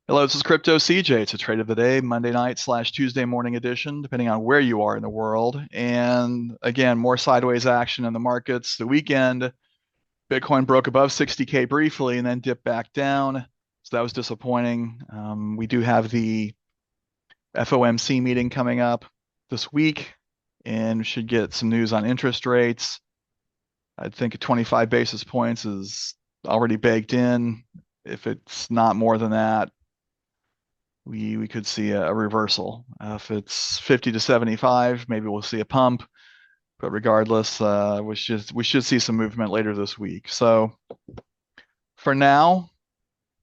Hello, this is Crypto CJ. It's a trade of the day, Monday night slash Tuesday morning edition, depending on where you are in the world. And again, more sideways action in the markets. The weekend, Bitcoin broke above 60K briefly and then dipped back down. So that was disappointing. We do have the FOMC meeting coming up this week and should get some news on interest rates. I think 25 basis points is already baked in. If it's not more than that, we could see a reversal. If it's 50 to 75, maybe we'll see a pump. But regardless, we should see some movement later this week. So for now,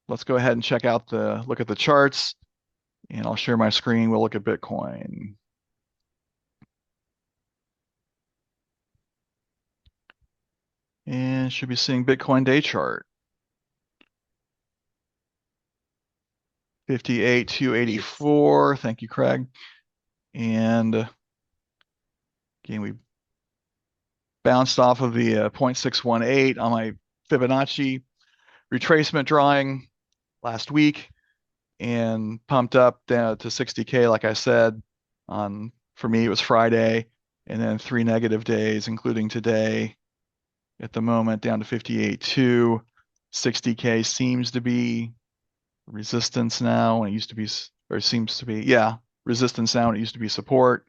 let's go ahead and check out the look at the charts, and I'll share my screen. We'll look at Bitcoin. And should be seeing Bitcoin day chart. 58,284. Thank you, Craig. And again, we bounced off of the 0.618 on my Fibonacci retracement drawing last week and pumped up down to 60K, like I said. For me, it was Friday, and then 3 negative days, including today. At the moment, down to 58.2. 60K seems to be resistance now, and it used to be, or it seems to be, yeah, resistance now, and it used to be support.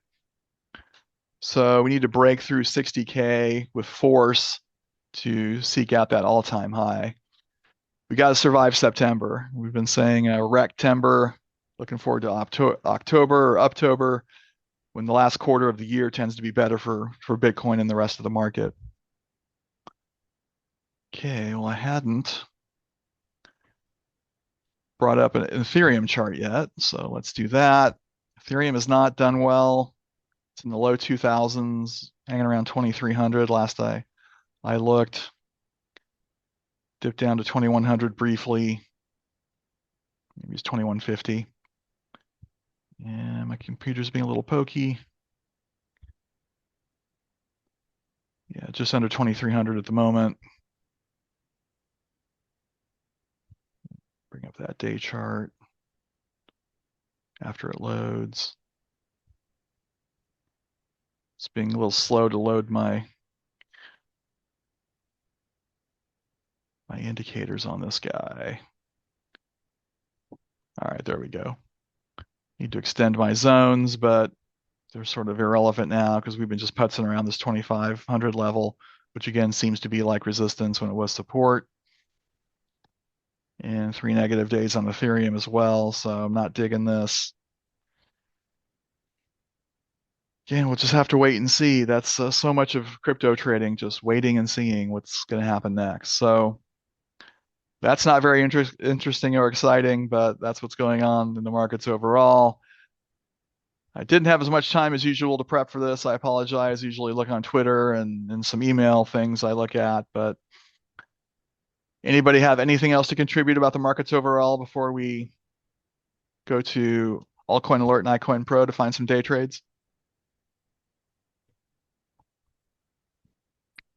So we need to break through 60K with force to seek out that all-time high. We got to survive September. We've been saying Rectember, looking forward to October or Uptober, when the last quarter of the year tends to be better for Bitcoin and the rest of the market. Okay, well, I hadn't brought up an Ethereum chart yet, so let's do that. Ethereum has not done well. It's in the low 2000s, hanging around 2300 last I looked. Dipped down to 2100 briefly. Maybe it's 2150. And my computer's being a little pokey. Yeah, just under 2300 at the moment. Bring up that day chart after it loads. It's being a little slow to load my indicators on this guy. All right, there we go. Need to extend my zones, but they're sort of irrelevant now because we've been just putzing around this 2500 level, which again seems to be like resistance when it was support. And 3 negative days on Ethereum as well, so I'm not digging this. Again, we'll just have to wait and see. That's so much of crypto trading, just waiting and seeing what's going to happen next. So that's not very interesting or exciting, but that's what's going on in the markets overall. I didn't have as much time as usual to prep for this. I apologize. Usually look on Twitter and some email things I look at, but anybody have anything else to contribute about the markets overall before we go to Altcoin Alert and iCoinPro to find some day trades?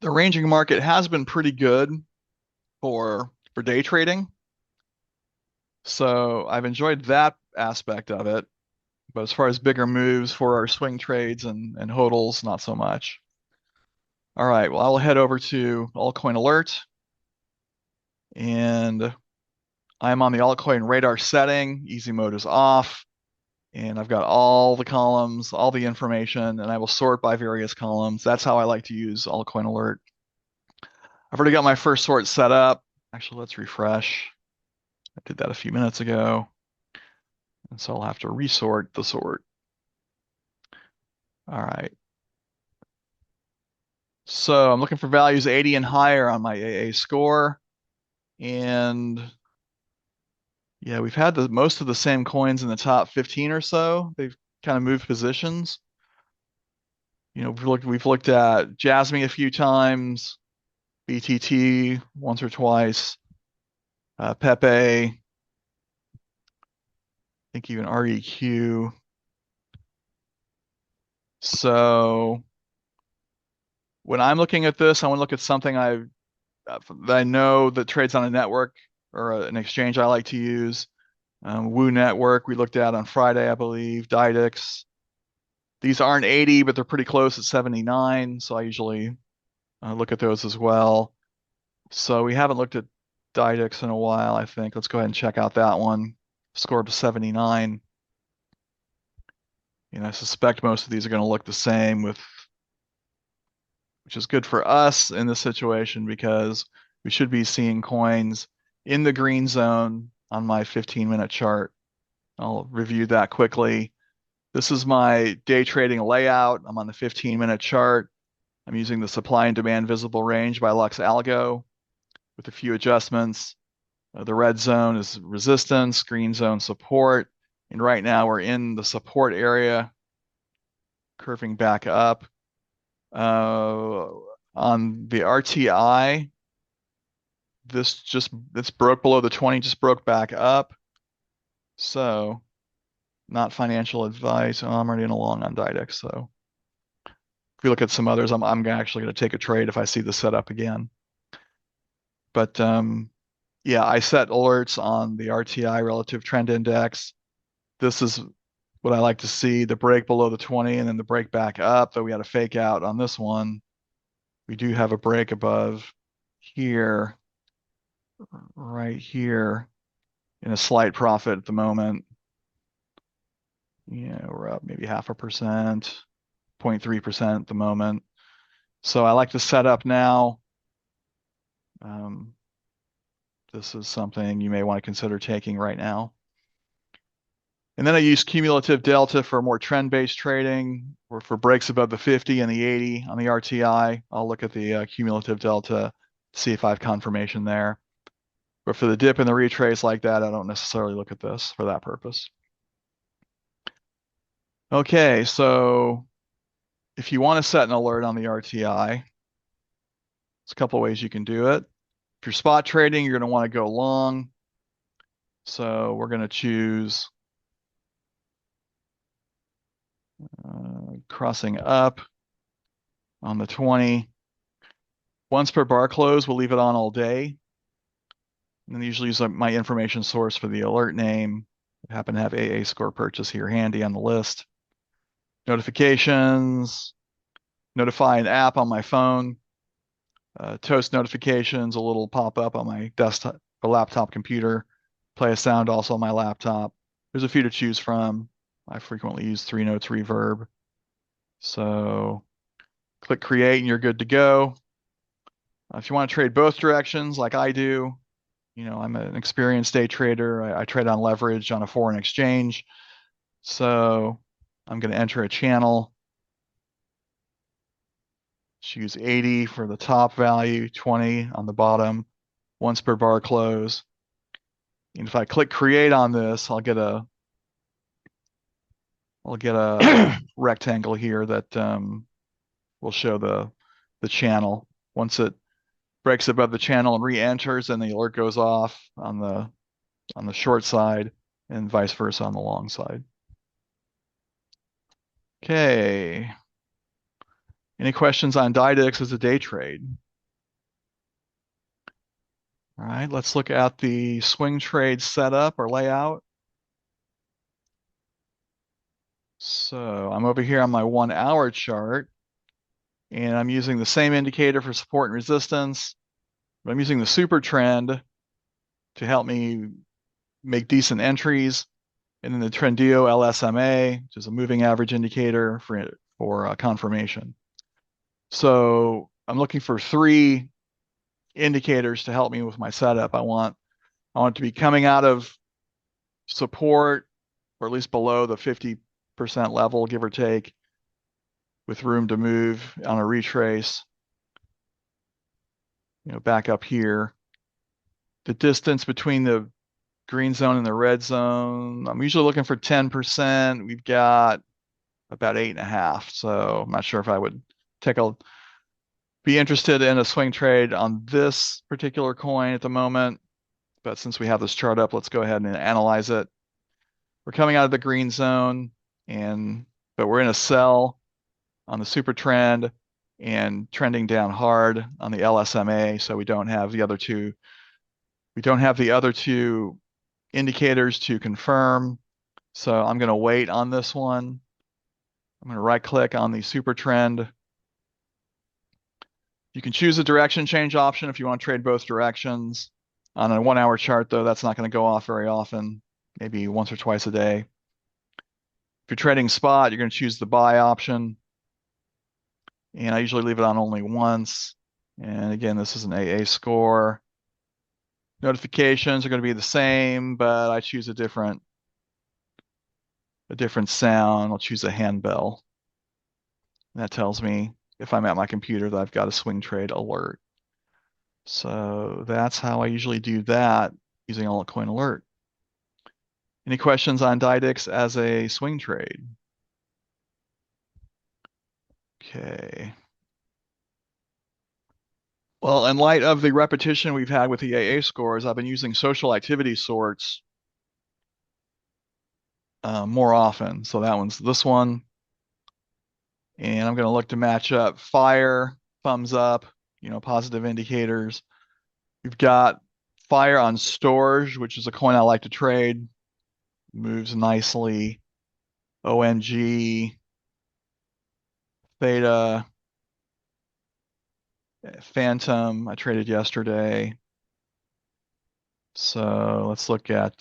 The ranging market has been pretty good for day trading. So I've enjoyed that aspect of it. But as far as bigger moves for our swing trades and hodls, not so much. All right, well, I'll head over to Altcoin Alert. And I'm on the altcoin radar setting. Easy mode is off. And I've got all the columns, all the information, and I will sort by various columns. That's how I like to use Altcoin Alert. I've already got my first sort set up. Actually, let's refresh. I did that a few minutes ago. And so I'll have to resort the sort. All right. So I'm looking for values 80 and higher on my AA score. And yeah, we've had most of the same coins in the top 15 or so. They've kind of moved positions. You know, we've looked at Jasmine a few times, BTT once or twice, Pepe, I think even REQ. So when I'm looking at this, I want to look at something that I know that trades on a network or an exchange I like to use. Woo Network we looked at on Friday, I believe. Didix. These aren't 80, but they're pretty close at 79. So I usually look at those as well. So we haven't looked at Didix in a while, I think. Let's go ahead and check out that one. Scored to 79. I suspect most of these are going to look the same, which is good for us in this situation because we should be seeing coins in the green zone on my 15-minute chart. I'll review that quickly. This is my day trading layout. I'm on the 15-minute chart. I'm using the supply and demand visible range by Lux Algo with a few adjustments. The red zone is resistance, green zone support. And right now we're in the support area, curving back up. On the RTI, this broke below the 20, just broke back up. So not financial advice. Oh, I'm already in a long on Didix. So if we look at some others, I'm actually going to take a trade if I see the setup again. But yeah, I set alerts on the RTI relative trend index. This is what I like to see, the break below the 20 and then the break back up, though we had a fake out on this one. We do have a break above here, right here, in a slight profit at the moment. We're up maybe 0.5%, 0.3% at the moment. So I like to set up now. This is something you may want to consider taking right now. And then I use cumulative delta for more trend-based trading, or for breaks above the 50 and the 80 on the RTI. I'll look at the cumulative delta, see if I have confirmation there. But for the dip and the retrace like that, I don't necessarily look at this for that purpose. Okay, so if you want to set an alert on the RTI, there's a couple of ways you can do it. If you're spot trading, you're going to want to go long. So we're going to choose crossing up on the 20. Once per bar close, we'll leave it on all day. And then usually use my information source for the alert name. I happen to have AA score purchase here handy on the list. Notifications, notify an app on my phone. Toast notifications, a little pop up on my desktop or laptop computer. Play a sound also on my laptop. There's a few to choose from. I frequently use 3 notes reverb. So click create and you're good to go. If you want to trade both directions like I do, I'm an experienced day trader. I trade on leverage on a foreign exchange. So I'm going to enter a channel. Choose 80 for the top value, 20 on the bottom, once per bar close. And if I click create on this, I'll get a rectangle here that will show the channel. Once it breaks above the channel and re-enters, then the alert goes off on the short side and vice versa on the long side. Okay. Any questions on Didix as a day trade? All right, let's look at the swing trade setup or layout. So I'm over here on my 1 hour chart, and I'm using the same indicator for support and resistance, but I'm using the supertrend to help me make decent entries. And then the Trendio LSMA, which is a moving average indicator for confirmation. So I'm looking for 3 indicators to help me with my setup. I want it to be coming out of support, or at least below the 50% level, give or take, with room to move on a retrace, back up here. The distance between the green zone and the red zone, I'm usually looking for 10%. We've got about 8.5. So I'm not sure if I would be interested in a swing trade on this particular coin at the moment. But since we have this chart up, let's go ahead and analyze it. We're coming out of the green zone, but we're in a sell on the super trend and trending down hard on the LSMA. So we don't have the other two. We don't have the other two indicators to confirm. So I'm going to wait on this one. I'm going to right click on the super trend. You can choose a direction change option if you want to trade both directions. On a 1 hour chart, though, that's not going to go off very often, maybe once or twice a day. If you're trading spot, you're going to choose the buy option. And I usually leave it on only once. And again, this is an AA score. Notifications are going to be the same, but I choose a different sound. I'll choose a handbell. And that tells me if I'm at my computer that I've got a swing trade alert. So that's how I usually do that using Altcoin Alert. Any questions on Didix as a swing trade? Okay. Well, in light of the repetition we've had with the AA scores, I've been using social activity sorts more often. So that one's this one. And I'm going to look to match up fire, thumbs up, positive indicators. We've got fire on Storage, which is a coin I like to trade. Moves nicely. OMG, Theta, Phantom, I traded yesterday. So let's look at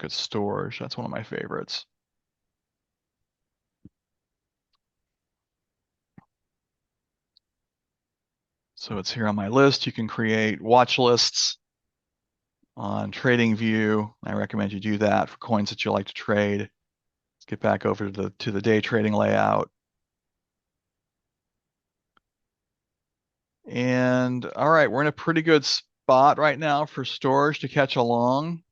Storage. That's one of my favorites. So it's here on my list. You can create watch lists on TradingView. I recommend you do that for coins that you like to trade. Let's get back over to the day trading layout. And all right, we're in a pretty good spot right now for Storage to catch along.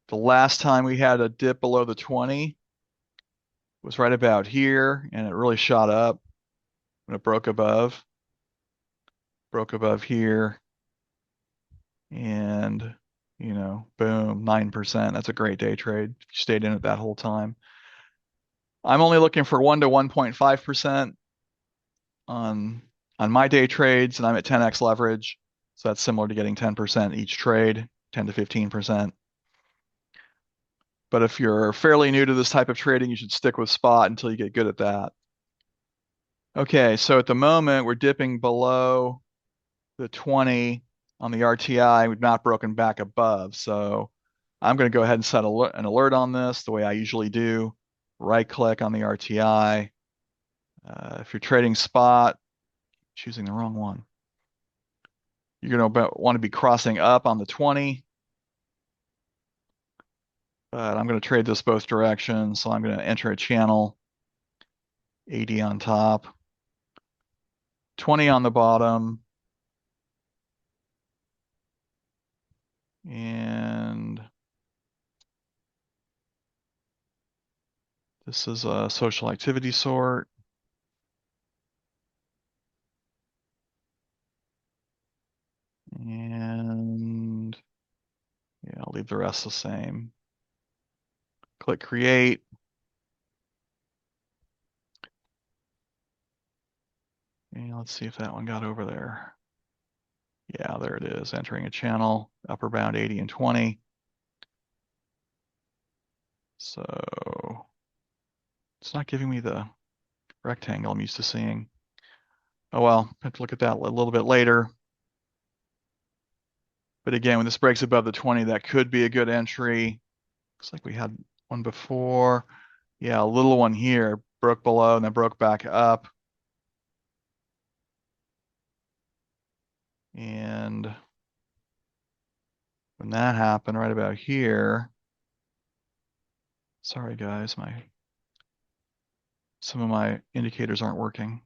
The last time we had a dip below the 20 was right about here, and it really shot up when it broke above here, and boom, 9%. That's a great day trade. You stayed in it that whole time. I'm only looking for 1 to 1.5% on my day trades, and I'm at 10x leverage. So that's similar to getting 10% each trade, 10 to 15%. But if you're fairly new to this type of trading, you should stick with spot until you get good at that. Okay, so at the moment, we're dipping below the 20 on the RTI. We've not broken back above. So I'm going to go ahead and set an alert on this the way I usually do. Right click on the RTI. If you're trading spot, choosing the wrong one. You're going to want to be crossing up on the 20. But I'm going to trade this both directions. So I'm going to enter a channel. 80 on top. 20 on the bottom. And this is a social activity sort. And yeah, I'll leave the rest the same. Click create. And let's see if that one got over there. Yeah, there it is, entering a channel, upper bound 80 and 20. So it's not giving me the rectangle I'm used to seeing. Oh well, have to look at that a little bit later. But again, when this breaks above the 20, that could be a good entry. Looks like we had one before. Yeah, a little one here, broke below and then broke back up. And when that happened right about here, sorry guys, some of my indicators aren't working.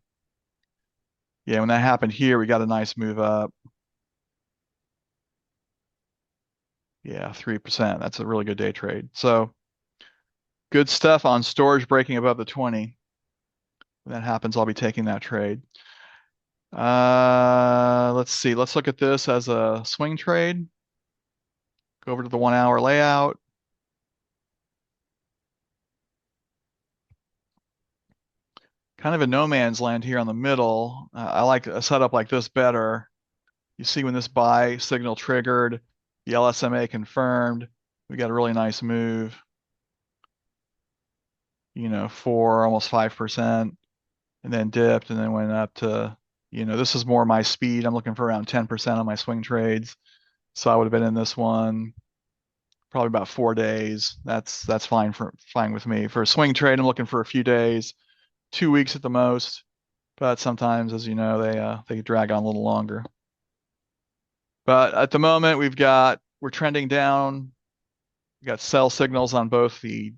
Yeah, when that happened here, we got a nice move up. Yeah, 3%. That's a really good day trade. So good stuff on Storage breaking above the 20. When that happens, I'll be taking that trade. Let's see. Let's look at this as a swing trade. Go over to the 1 hour layout. Kind of a no man's land here on the middle. I like a setup like this better. You see when this buy signal triggered, the LSMA confirmed. We got a really nice move, you know, for almost 5%, and then dipped and then went up to, you know, this is more my speed. I'm looking for around 10% on my swing trades. So I would have been in this one probably about 4 days. That's fine with me. For a swing trade, I'm looking for a few days, 2 weeks at the most. But sometimes, as you know, they drag on a little longer. But at the moment, we're trending down. We got sell signals on both the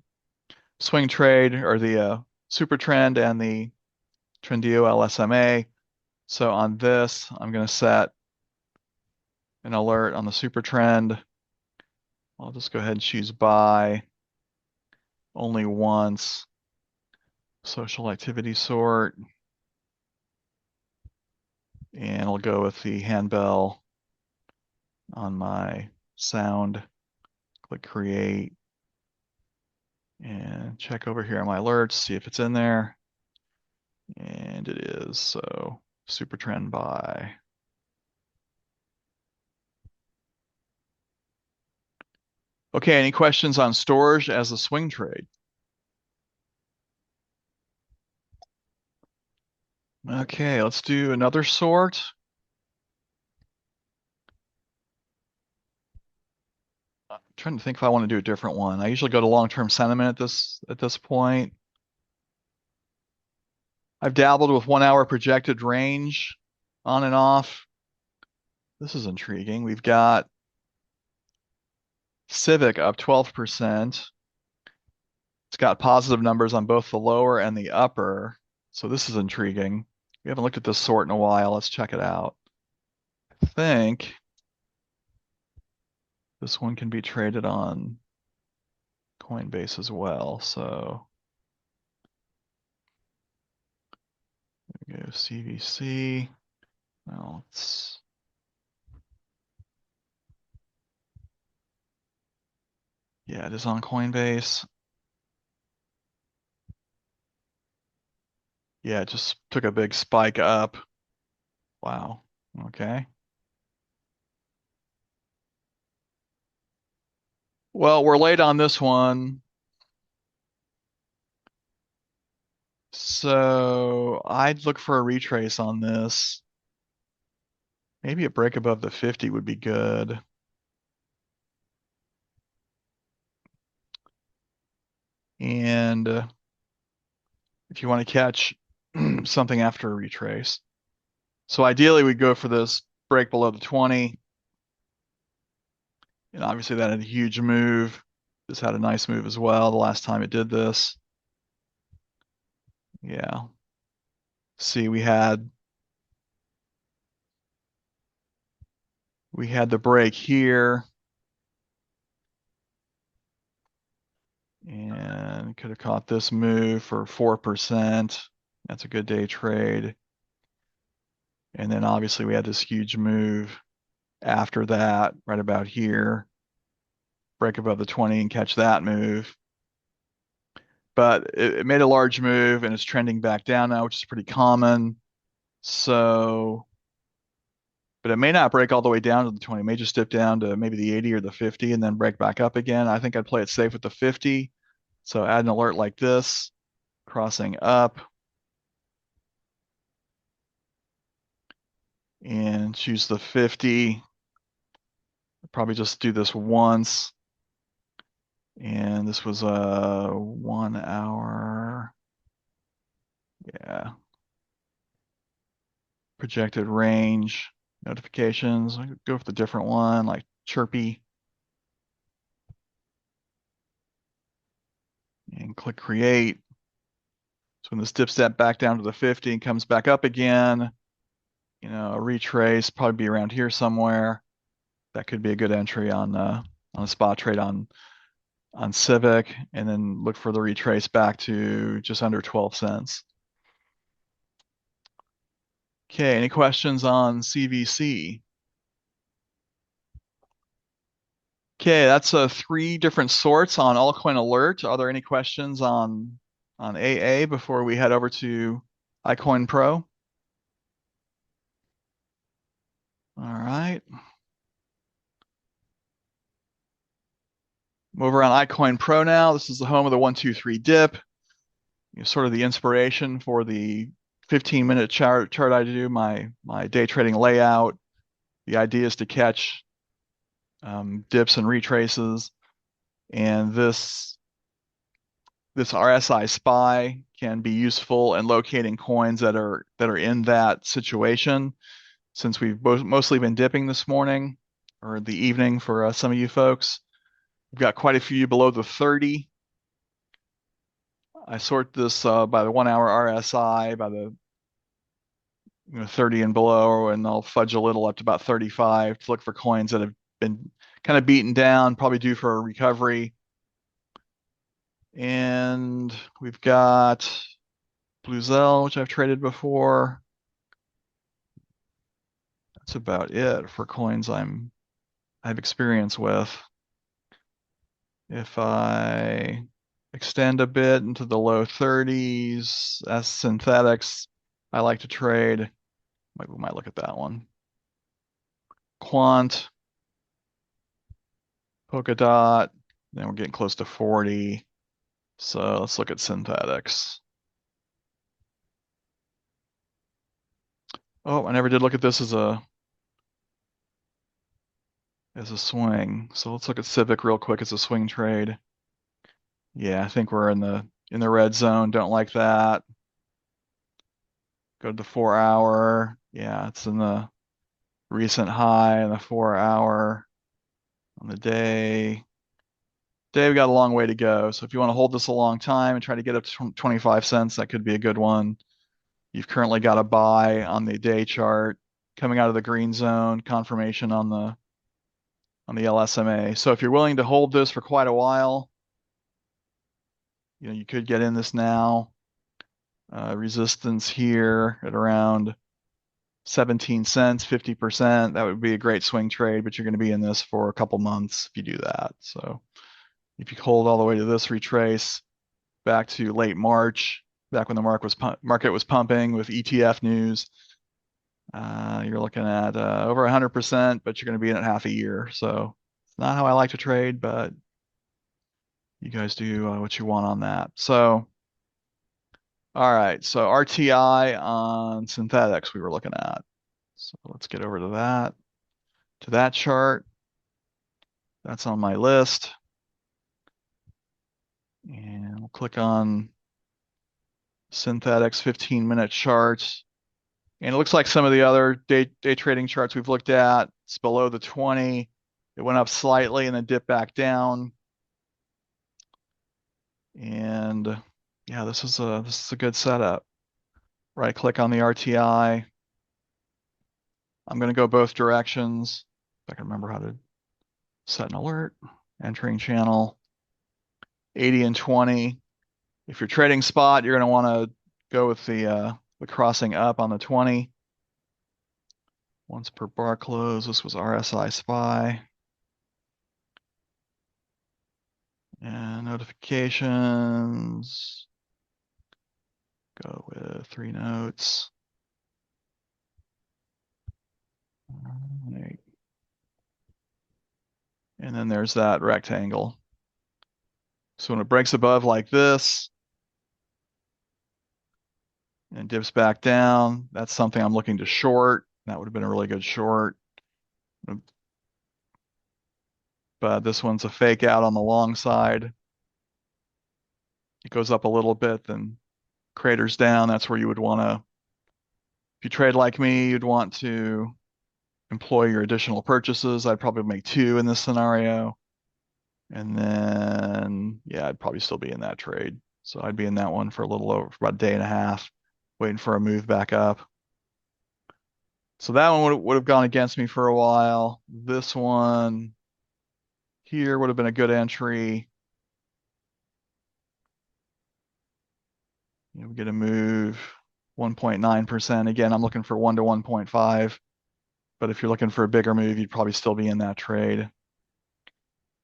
swing trade or the super trend and the Trendio LSMA. So on this, I'm going to set an alert on the super trend. I'll just go ahead and choose buy only once. Social activity sort. And I'll go with the handbell on my sound. Click create. And check over here on my alerts, see if it's in there. And it is. So super trend buy. Okay, any questions on storage as a swing trade? Okay, let's do another sort. I'm trying to think if I want to do a different one. I usually go to long-term sentiment at this point. I've dabbled with 1 hour projected range on and off. This is intriguing. We've got Civic up 12%. It's got positive numbers on both the lower and the upper. So this is intriguing. We haven't looked at this sort in a while. Let's check it out. I think this one can be traded on Coinbase as well. So there we go, CVC. Now let's, yeah, it is on Coinbase. Yeah, it just took a big spike up. Wow. Okay. Well, we're late on this one. So I'd look for a retrace on this. Maybe a break above the 50 would be good. And if you want to catch something after a retrace. So ideally we'd go for this break below the 20. And obviously that had a huge move. This had a nice move as well the last time it did this. Yeah. See, we had the break here. And could have caught this move for 4%. That's a good day trade. And then obviously we had this huge move after that, right about here. Break above the 20 and catch that move. But it made a large move and it's trending back down now, which is pretty common. So, but it may not break all the way down to the 20. It may just dip down to maybe the 80 or the 50 and then break back up again. I think I'd play it safe with the 50. So add an alert like this, crossing up. And choose the 50. Probably just do this once. And this was a 1 hour. Yeah. Projected range notifications. I could go for the different one, like Chirpy. And click create. So when this dips that back down to the 50 and comes back up again, you know, a retrace, probably be around here somewhere. That could be a good entry on a spot trade on Civic, and then look for the retrace back to just under 12 cents. Okay, any questions on CVC? Okay, that's 3 different sorts on Altcoin Alert. Are there any questions on AA before we head over to iCoinPro? All right. I'm over on iCoinPro now. This is the home of the 1-2-3 dip. Sort of the inspiration for the 15-minute chart I do, my day trading layout. The idea is to catch dips and retraces, and this RSI SPY can be useful in locating coins that are in that situation. Since we've mostly been dipping this morning or the evening for some of you folks, we've got quite a few below the 30. I sort this by the 1 hour RSI, by the 30 and below, and I'll fudge a little up to about 35 to look for coins that have been kind of beaten down, probably due for a recovery. And we've got Bluezell, which I've traded before. That's about it for coins I have experience with. If I extend a bit into the low 30s, as synthetics, I like to trade. We might look at that one. Quant, Polkadot, then we're getting close to 40. So let's look at synthetics. Oh, I never did look at this as a swing. So let's look at Civic real quick as a swing trade. Yeah, I think we're in the red zone. Don't like that. Go to the 4 hour. Yeah, it's in the recent high in the 4 hour. On the day, we got a long way to go. So if you want to hold this a long time and try to get up to 25 cents, that could be a good one. You've currently got a buy on the day chart coming out of the green zone, confirmation on the LSMA. So if you're willing to hold this for quite a while, you could get in this now. Resistance here at around 17 cents, 50%. That would be a great swing trade, but you're going to be in this for a couple months if you do that. So if you hold all the way to this retrace back to late March, back when the market was pumping with ETF news, you're looking at over 100%, but you're going to be in it half a year. So it's not how I like to trade, but you guys do what you want on that. So, all right. So RTI on synthetics we were looking at. So let's get over to that chart. That's on my list. And we'll click on synthetics 15-minute charts. And it looks like some of the other day trading charts we've looked at, it's below the 20. It went up slightly and then dipped back down. And yeah, this is a good setup. Right click on the RTI. I'm going to go both directions. If I can remember how to set an alert. Entering channel 80 and 20. If you're trading spot, you're going to want to go with the crossing up on the 20. Once per bar close. This was RSI SPY. And notifications. Go with 3 notes. Right. And then there's that rectangle. So when it breaks above like this and dips back down, that's something I'm looking to short. That would have been a really good short. But this one's a fake out on the long side. It goes up a little bit, then craters down. That's where you would want to, if you trade like me, you'd want to employ your additional purchases. I'd probably make 2 in this scenario. And then, yeah, I'd probably still be in that trade. So I'd be in that one for a little over, for about a day and a half, waiting for a move back up. So that one would have gone against me for a while. This one here would have been a good entry. We get a move 1.9%. Again, I'm looking for 1 to 1.5. But if you're looking for a bigger move, you'd probably still be in that trade.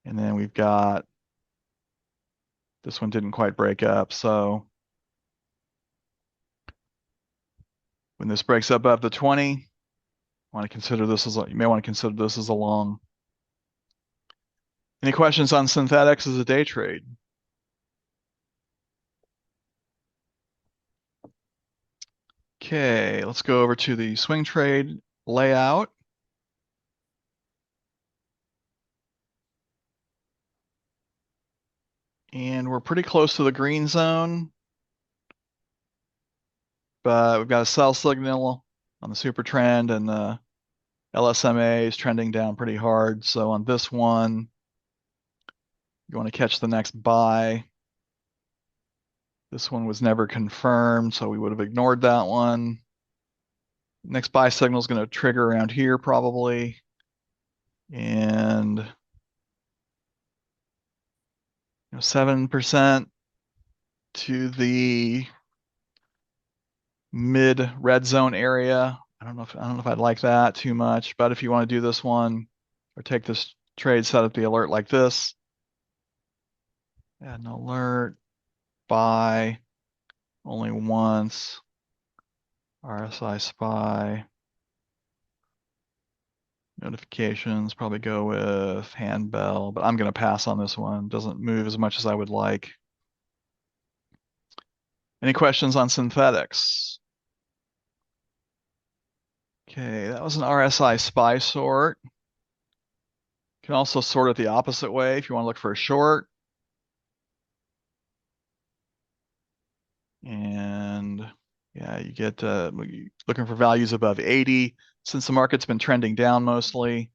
And then we've got, this one didn't quite break up. So when this breaks up above the 20, you may want to consider this as a long. Any questions on synthetics as a day trade? Okay, let's go over to the swing trade layout. And we're pretty close to the green zone, but we've got a sell signal on the super trend, and the LSMA is trending down pretty hard. So on this one, you want to catch the next buy. This one was never confirmed, so we would have ignored that one. Next buy signal is going to trigger around here probably. And 7% to the mid red zone area. I don't know if I'd like that too much, but if you want to do this one or take this trade, set up the alert like this. Add an alert, buy only once, RSI SPY, notifications, probably go with handbell, but I'm going to pass on this one. Doesn't move as much as I would like. Any questions on synthetics? Okay, that was an RSI SPY sort. You can also sort it the opposite way if you want to look for a short. And yeah, you get looking for values above 80. Since the market's been trending down mostly,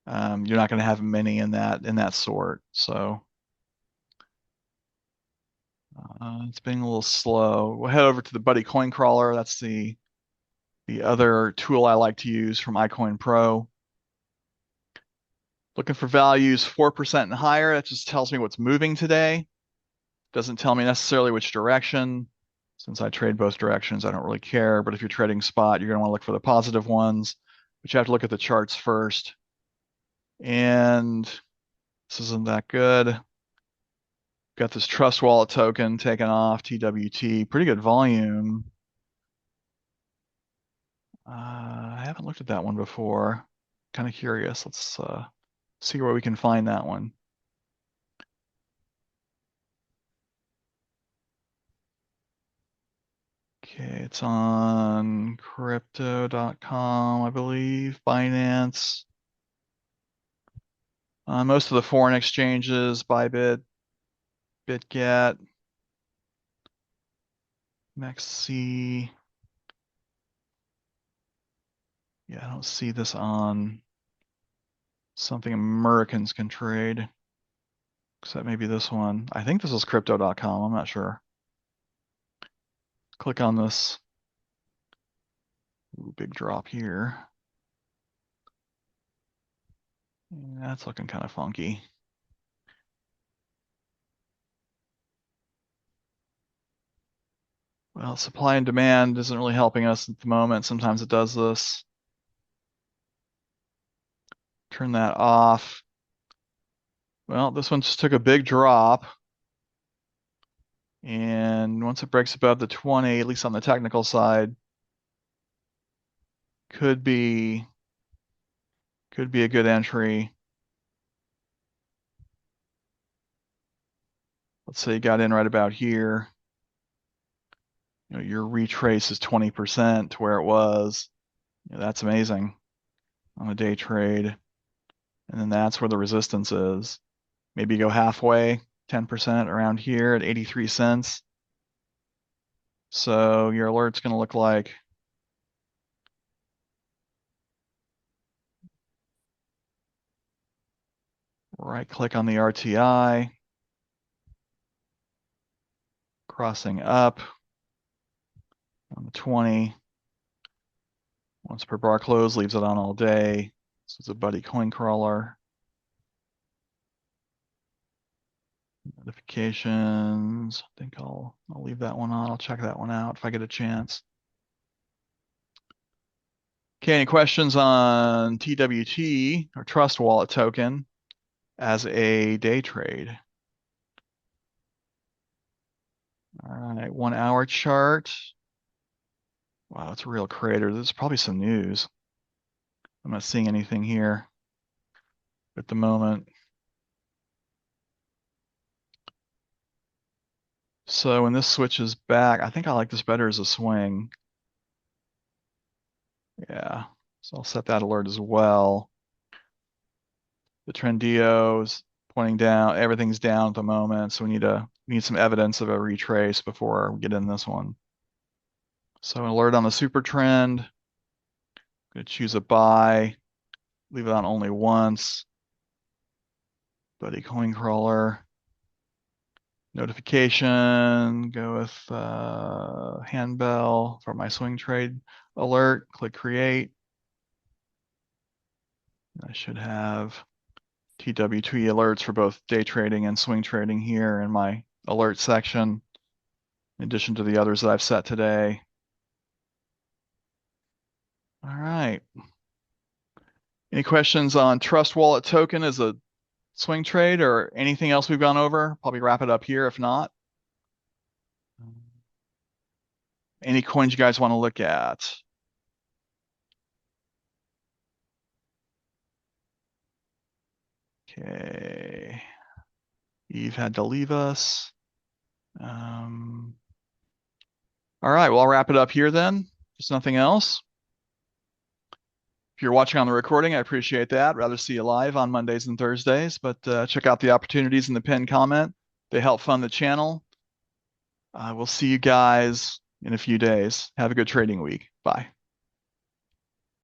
you're not going to have many in that sort. So it's being a little slow. We'll head over to the Buddy Coin Crawler. That's the other tool I like to use from iCoinPro. Looking for values 4% and higher. That just tells me what's moving today. Doesn't tell me necessarily which direction. Since I trade both directions, I don't really care. But if you're trading spot, you're going to want to look for the positive ones, but you have to look at the charts first. And this isn't that good. Got this Trust Wallet token taken off, TWT, pretty good volume. I haven't looked at that one before. Kind of curious. Let's see where we can find that one. Okay, it's on crypto.com, I believe, Binance. Most of the foreign exchanges, Bybit, BitGet, MEXC. Yeah, I don't see this on something Americans can trade, except maybe this one. I think this is crypto.com. I'm not sure. Click on this. Ooh, big drop here. Yeah, that's looking kind of funky. Well, supply and demand isn't really helping us at the moment. Sometimes it does this. Turn that off. Well, this one just took a big drop. And once it breaks above the 20, at least on the technical side, could be a good entry. Let's say you got in right about here. Your retrace is 20% to where it was. That's amazing on a day trade. And then that's where the resistance is. Maybe you go halfway, 10% around here at 83 cents. So your alert's going to look like right click on the RTI, crossing up on the 20. Once per bar close, leaves it on all day. This is a Buddy Coin Crawler. Notifications. I think I'll leave that one on. I'll check that one out if I get a chance. Okay, any questions on TWT or Trust Wallet token as a day trade? All right, 1 hour chart. Wow, it's a real crater. There's probably some news. I'm not seeing anything here at the moment. So when this switches back, I think I like this better as a swing. Yeah, so I'll set that alert as well. The Trendio's pointing down, everything's down at the moment, so we need some evidence of a retrace before we get in this one. So an alert on the super trend. I'm going to choose a buy, leave it on only once. Buddy coin crawler. Notification, go with handbell for my swing trade alert, click create. I should have TWT alerts for both day trading and swing trading here in my alert section, in addition to the others that I've set today. All right. Any questions on Trust Wallet token as a swing trade or anything else we've gone over? Probably wrap it up here if not. Any coins you guys want to look at? Okay. Eve had to leave us. All right, well, I'll wrap it up here then. Just nothing else. If you're watching on the recording, I appreciate that. Rather see you live on Mondays and Thursdays, but check out the opportunities in the pinned comment. They help fund the channel. We'll see you guys in a few days. Have a good trading week. Bye.